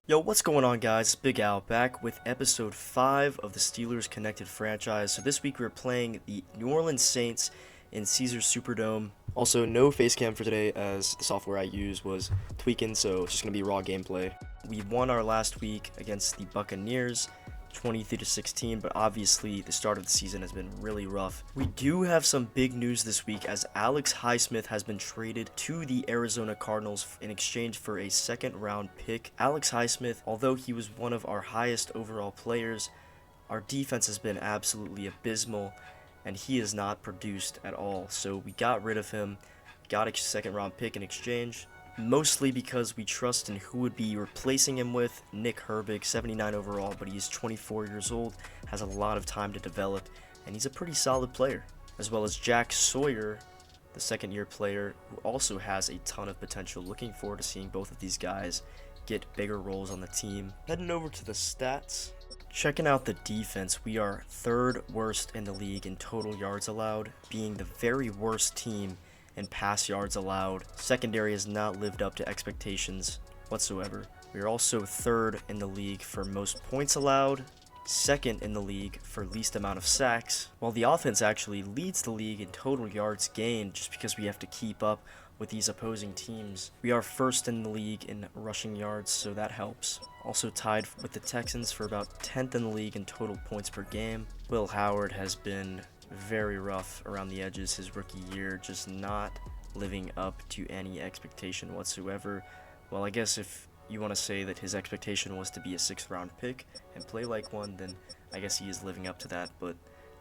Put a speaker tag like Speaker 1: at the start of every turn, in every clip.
Speaker 1: Yo, what's going on, guys? Big Al back with episode 5 of the Steelers Connected franchise. So this week we're playing the New Orleans Saints in Caesars Superdome. Also, no face cam for today as the software I use was tweaking, so it's just going to be raw gameplay. We won our last week against the Buccaneers, 23-16, but obviously the start of the season has been really rough. We do have some big news this week as Alex Highsmith has been traded to the Arizona Cardinals in exchange for a second round pick. Alex Highsmith, although he was one of our highest overall players, our defense has been absolutely abysmal and he has not produced at all. So we got rid of him, got a second round pick in exchange. Mostly because we trust in who would be replacing him with. Nick Herbig, 79 overall, but he is 24 years old, has a lot of time to develop, and he's a pretty solid player. As well as Jack Sawyer, the second-year player, who also has a ton of potential. Looking forward to seeing both of these guys get bigger roles on the team. Heading over to the stats. Checking out the defense, we are third worst in the league in total yards allowed, being the very worst team in pass yards allowed. Secondary has not lived up to expectations whatsoever. We are also third in the league for most points allowed, second in the league for least amount of sacks, while the offense actually leads the league in total yards gained just because we have to keep up with these opposing teams. We are first in the league in rushing yards, so that helps. Also tied with the Texans for about 10th in the league in total points per game. Will Howard has been very rough around the edges his rookie year, just not living up to any expectation whatsoever. Well, I guess if you want to say that his expectation was to be a 6th round pick and play like one, then I guess he is living up to that, but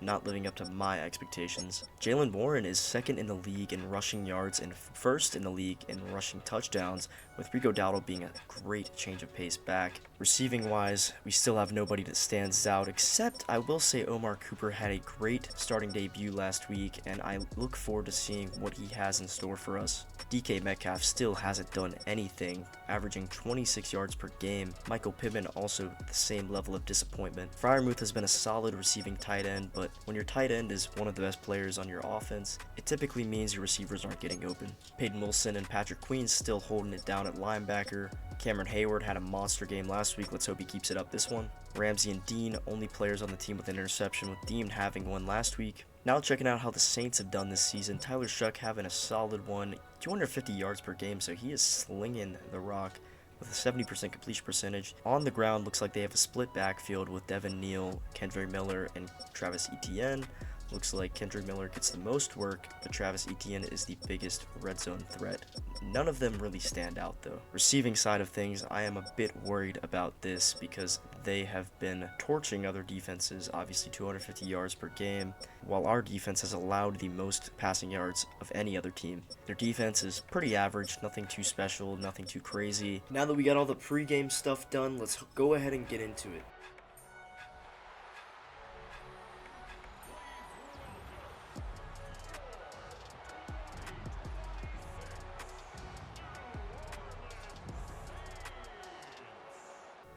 Speaker 1: not living up to my expectations. Jaylen Warren is second in the league in rushing yards and first in the league in rushing touchdowns, with Rico Dowdle being a great change of pace back. Receiving wise, we still have nobody that stands out, except I will say Omar Cooper had a great starting debut last week, and I look forward to seeing what he has in store for us. DK Metcalf still hasn't done anything, averaging 26 yards per game. Michael Pittman also the same level of disappointment. Freiermuth has been a solid receiving tight end, but when your tight end is one of the best players on your offense, it typically means your receivers aren't getting open. Peyton Wilson and Patrick Queen still holding it down at linebacker. Cameron Hayward had a monster game last week. Let's hope he keeps it up this one. Ramsey and Dean, only players on the team with an interception, with Dean having one last week. Now checking out how the Saints have done this season. Tyler Shuck having a solid one, 250 yards per game, so he is slinging the rock with a 70% completion percentage. On the ground, looks like they have a split backfield with Devin Neal, Kendrick Miller, and Travis Etienne. Looks like Kendrick Miller gets the most work, but Travis Etienne is the biggest red zone threat. None of them really stand out though. Receiving side of things, I am a bit worried about this because they have been torching other defenses, obviously 250 yards per game, while our defense has allowed the most passing yards of any other team. Their defense is pretty average, nothing too special, nothing too crazy. Now that we got all the pregame stuff done, let's go ahead and get into it.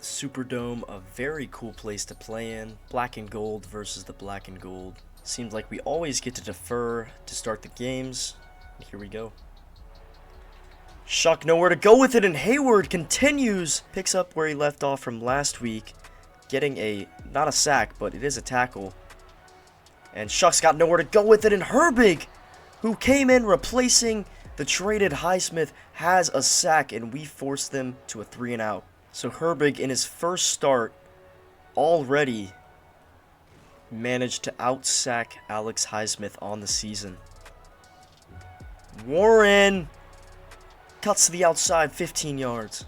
Speaker 1: Superdome, a very cool place to play in. Black and gold versus the black and gold. Seems like we always get to defer to start the games. Here we go. Shuck nowhere to go with it, and Hayward continues. Picks up where he left off from last week. Getting a, not a sack, but it is a tackle. And Shuck's got nowhere to go with it, and Herbig, who came in replacing the traded Highsmith, has a sack, and we forced them to a 3-and-out. So Herbig, in his first start, already managed to out-sack Alex Highsmith on the season. Warren cuts to the outside, 15 yards.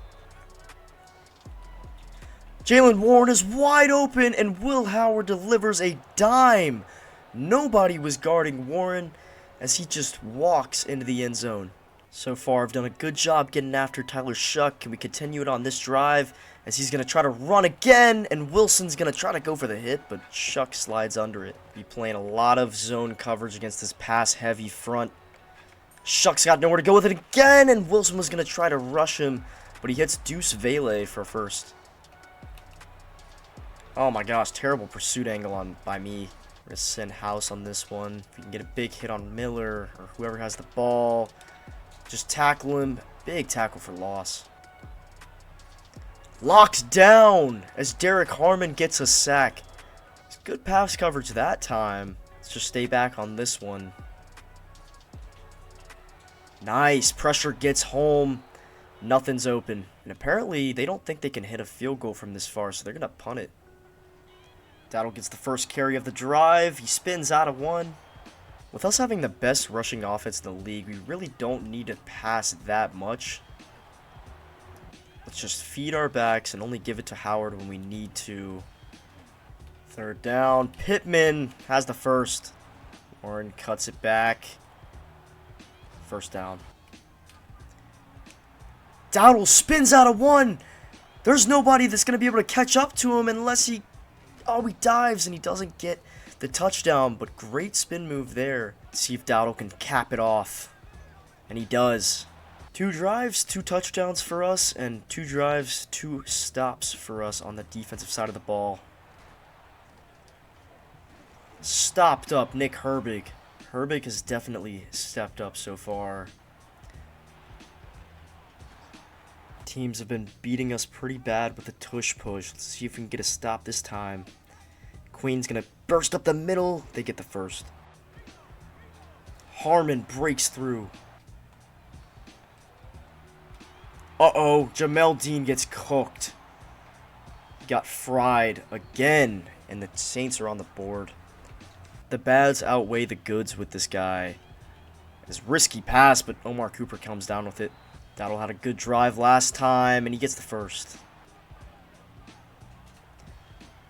Speaker 1: Jaylen Warren is wide open, and Will Howard delivers a dime. Nobody was guarding Warren as he just walks into the end zone. So far, I've done a good job getting after Tyler Shuck. Can we continue it on this drive as he's going to try to run again, and Wilson's going to try to go for the hit, but Shuck slides under it. Be playing a lot of zone coverage against this pass-heavy front. Shuck's got nowhere to go with it again, and Wilson was going to try to rush him, but he hits Deuce Vele for first. Oh my gosh, terrible pursuit angle by me. We're going to send House on this one. If we can get a big hit on Miller or whoever has the ball, just tackle him. Big tackle for loss. Locked down as Derek Harmon gets a sack. It's good pass coverage that time. Let's just stay back on this one. Nice. Pressure gets home. Nothing's open. And apparently they don't think they can hit a field goal from this far, so they're going to punt it. Dowdle gets the first carry of the drive. He spins out of one. With us having the best rushing offense in the league, we really don't need to pass that much. Let's just feed our backs and only give it to Howard when we need to. Third down. Pittman has the first. Warren cuts it back. First down. Dowdle spins out of one. There's nobody that's going to be able to catch up to him unless he... Oh, he dives and he doesn't get the touchdown, but great spin move there. Let's see if Dowdle can cap it off. And he does. 2 drives, 2 touchdowns for us, and 2 drives, 2 stops for us on the defensive side of the ball. Stopped up Nick Herbig. Herbig has definitely stepped up so far. Teams have been beating us pretty bad with the tush push. Let's see if we can get a stop this time. Queen's going to burst up the middle. They get the first. Harmon breaks through. Uh-oh. Jamel Dean gets cooked. Got fried again. And the Saints are on the board. The bads outweigh the goods with this guy. It's a risky pass, but Omar Cooper comes down with it. Dowdle had a good drive last time, and he gets the first.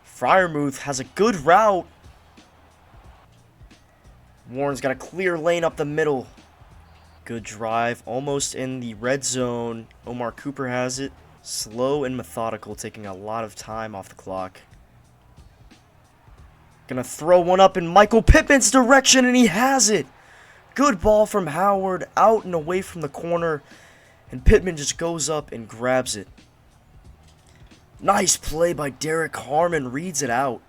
Speaker 1: Freiermuth has a good route. Warren's got a clear lane up the middle. Good drive, almost in the red zone. Omar Cooper has it. Slow and methodical, taking a lot of time off the clock. Gonna throw one up in Michael Pittman's direction, and he has it. Good ball from Howard, out and away from the corner. And Pittman just goes up and grabs it. Nice play by Derek Harmon, reads it out.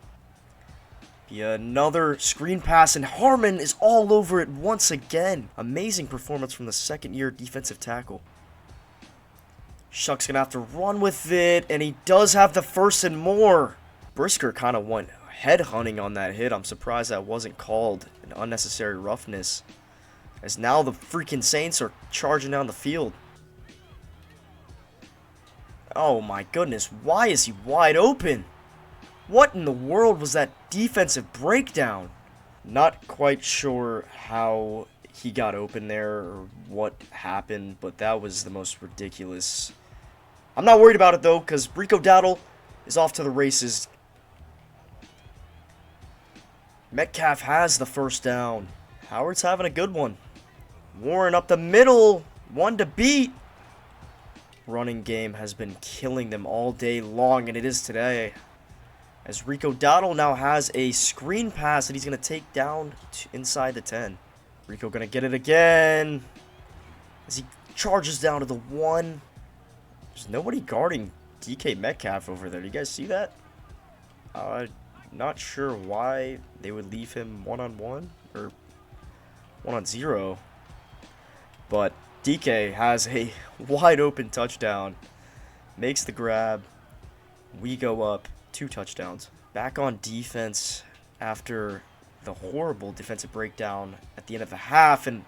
Speaker 1: Another screen pass, and Harmon is all over it once again. Amazing performance from the second-year defensive tackle. Shuck's gonna have to run with it, and he does have the first and more. Brisker kind of went headhunting on that hit. I'm surprised that wasn't called an unnecessary roughness, as now the freaking Saints are charging down the field. Oh my goodness, why is he wide open? What in the world was that defensive breakdown? Not quite sure how he got open there or what happened, but that was the most ridiculous. I'm not worried about it though, because Rico Dowdle is off to the races. Metcalf has the first down. Howard's having a good one. Warren up the middle, one to beat. Running game has been killing them all day long, and it is today. As Rico Dowdle now has a screen pass that he's going to take down inside the 10. Rico going to get it again as he charges down to the 1. There's nobody guarding DK Metcalf over there. Do you guys see that? Not sure why they would leave him one-on-one or one-on-0. But DK has a wide open touchdown. Makes the grab. We go up 2 touchdowns. Back on defense after the horrible defensive breakdown at the end of the half, and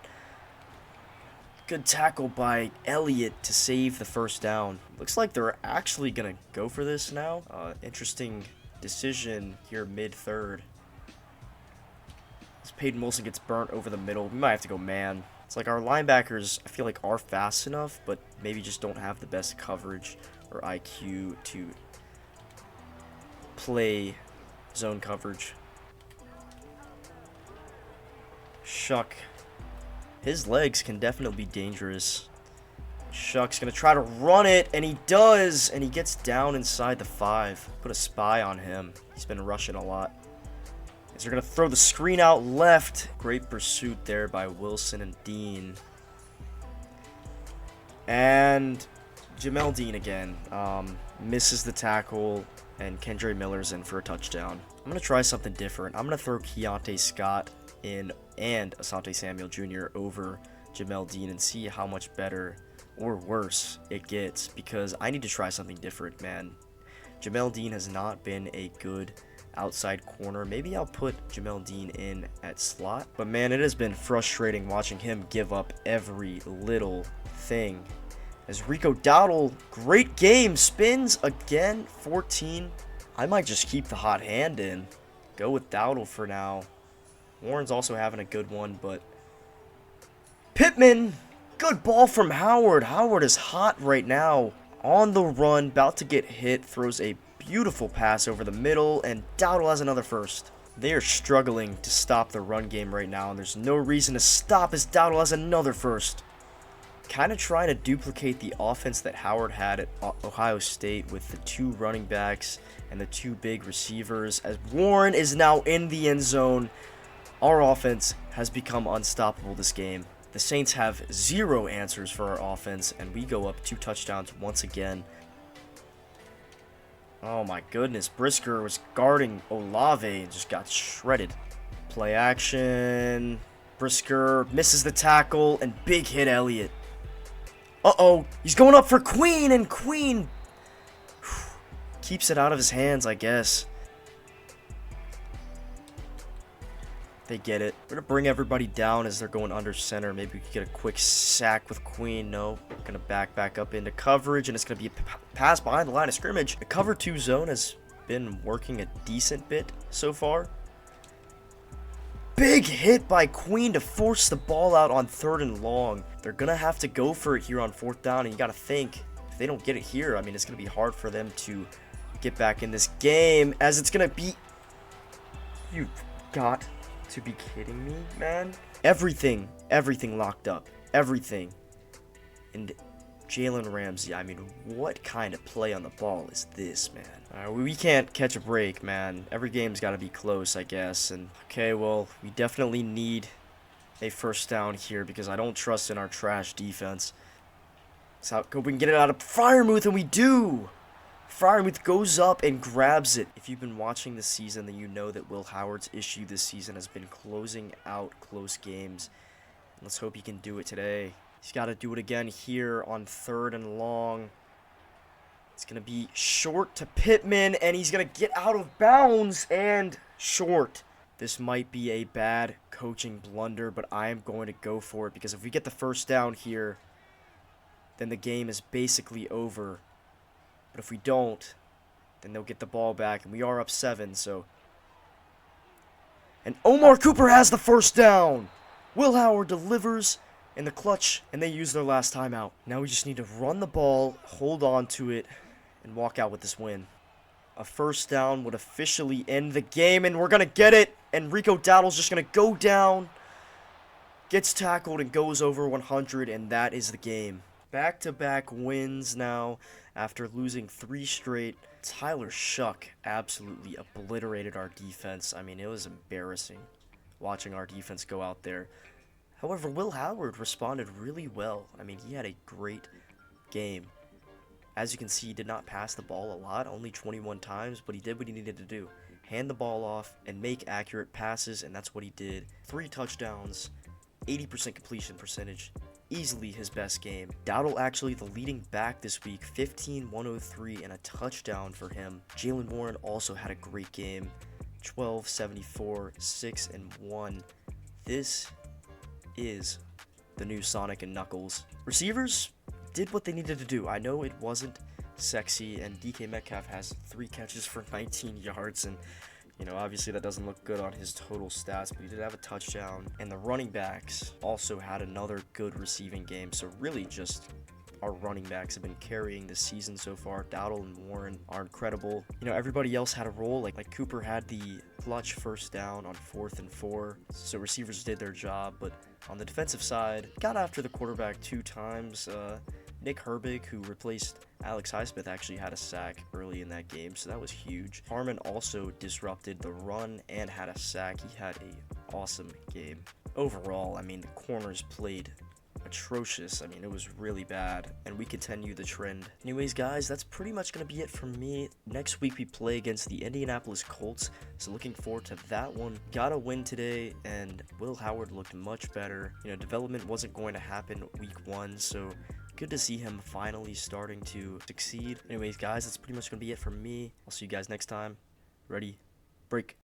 Speaker 1: good tackle by Elliott to save the first down. Looks like they're actually gonna go for this now. Interesting decision here mid-third. As Peyton Wilson gets burnt over the middle, we might have to go man. It's like our linebackers, I feel like, are fast enough, but maybe just don't have the best coverage or IQ to play zone coverage. Shuck. His legs can definitely be dangerous. Shuck's going to try to run it, and he does, and he gets down inside the 5. Put a spy on him. He's been rushing a lot. As they're going to throw the screen out left. Great pursuit there by Wilson and Dean. And Jamel Dean again. Misses the tackle, and Kendre Miller's in for a touchdown. I'm going to try something different. I'm going to throw Keontae Scott in and Asante Samuel Jr. over Jamel Dean and see how much better or worse it gets, because I need to try something different, man. Jamel Dean has not been a good outside corner. Maybe I'll put Jamel Dean in at slot. But man, it has been frustrating watching him give up every little thing. As Rico Dowdle, great game, spins again, 14. I might just keep the hot hand in. Go with Dowdle for now. Warren's also having a good one, but Pittman, good ball from Howard. Howard is hot right now. On the run, about to get hit, throws a beautiful pass over the middle, and Dowdle has another first. They are struggling to stop the run game right now, and there's no reason to stop as Dowdle has another first. Kind of trying to duplicate the offense that Howard had at Ohio State with the 2 running backs and the 2 big receivers, as Warren is now in the end zone. Our offense has become unstoppable this game. The Saints have 0 answers for our offense, and we go up 2 touchdowns once again. Oh my goodness, Brisker was guarding Olave and just got shredded. Play action. Brisker misses the tackle, and big hit Elliott. Uh-oh, he's going up for Queen, and Queen keeps it out of his hands, I guess. They get it. We're going to bring everybody down as they're going under center. Maybe we could get a quick sack with Queen. No, we're going to back up into coverage, and it's going to be a pass behind the line of scrimmage. The cover 2 zone has been working a decent bit so far. Big hit by Queen to force the ball out on 3rd and long. They're going to have to go for it here on 4th down, and you got to think, if they don't get it here, I mean, it's going to be hard for them to get back in this game, as it's going to be... You've got to be kidding me, man. Everything locked up. Everything. And Jalen Ramsey, I mean, what kind of play on the ball is this, man? We can't catch a break, man. Every game's got to be close, I guess. And okay, well, we definitely need a first down here because I don't trust in our trash defense. So we can get it out of Freiermuth, and we do. Freiermuth goes up and grabs it. If you've been watching this season, then you know that Will Howard's issue this season has been closing out close games. Let's hope he can do it today. He's got to do it again here on 3rd and long. It's going to be short to Pittman, and he's going to get out of bounds and short. This might be a bad coaching blunder, but I am going to go for it because if we get the first down here, then the game is basically over. But if we don't, then they'll get the ball back, and we are up 7, so... And Omar Cooper has the first down! Will Howard delivers in the clutch, and they use their last timeout. Now we just need to run the ball, hold on to it, and walk out with this win. A first down would officially end the game, and we're going to get it! And Rico Dowdle's just going to go down, gets tackled, and goes over 100, and that is the game. Back-to-back wins now after losing 3 straight. Tyler Shuck absolutely obliterated our defense. I mean, it was embarrassing watching our defense go out there. However, Will Howard responded really well. I mean, he had a great game. As you can see, he did not pass the ball a lot, only 21 times, but he did what he needed to do. Hand the ball off and make accurate passes, and that's what he did. 3 touchdowns, 80% completion percentage. Easily his best game. Dowdle actually the leading back this week, 15-103 and a touchdown for him. Jalen Warren also had a great game, 12-74, 6-1. This is the new Sonic and Knuckles. Receivers did what they needed to do. I know it wasn't sexy, and DK Metcalf has 3 catches for 19 yards, and you know, obviously that doesn't look good on his total stats, but he did have a touchdown. And the running backs also had another good receiving game. So really just our running backs have been carrying this season so far. Dowdle and Warren are incredible. You know, everybody else had a role. Like Cooper had the clutch first down on 4th and 4. So receivers did their job. But on the defensive side, got after the quarterback 2 times. Nick Herbig, who replaced Alex Highsmith, actually had a sack early in that game, so that was huge. Harmon also disrupted the run and had a sack. He had an awesome game. Overall, I mean, the corners played atrocious. I mean, it was really bad, and we continue the trend. Anyways, guys, that's pretty much going to be it from me. Next week, we play against the Indianapolis Colts, so looking forward to that one. Got a win today, and Will Howard looked much better. You know, development wasn't going to happen week 1, so good to see him finally starting to succeed. Anyways, guys, that's pretty much going to be it from me. I'll see you guys next time. Ready, break.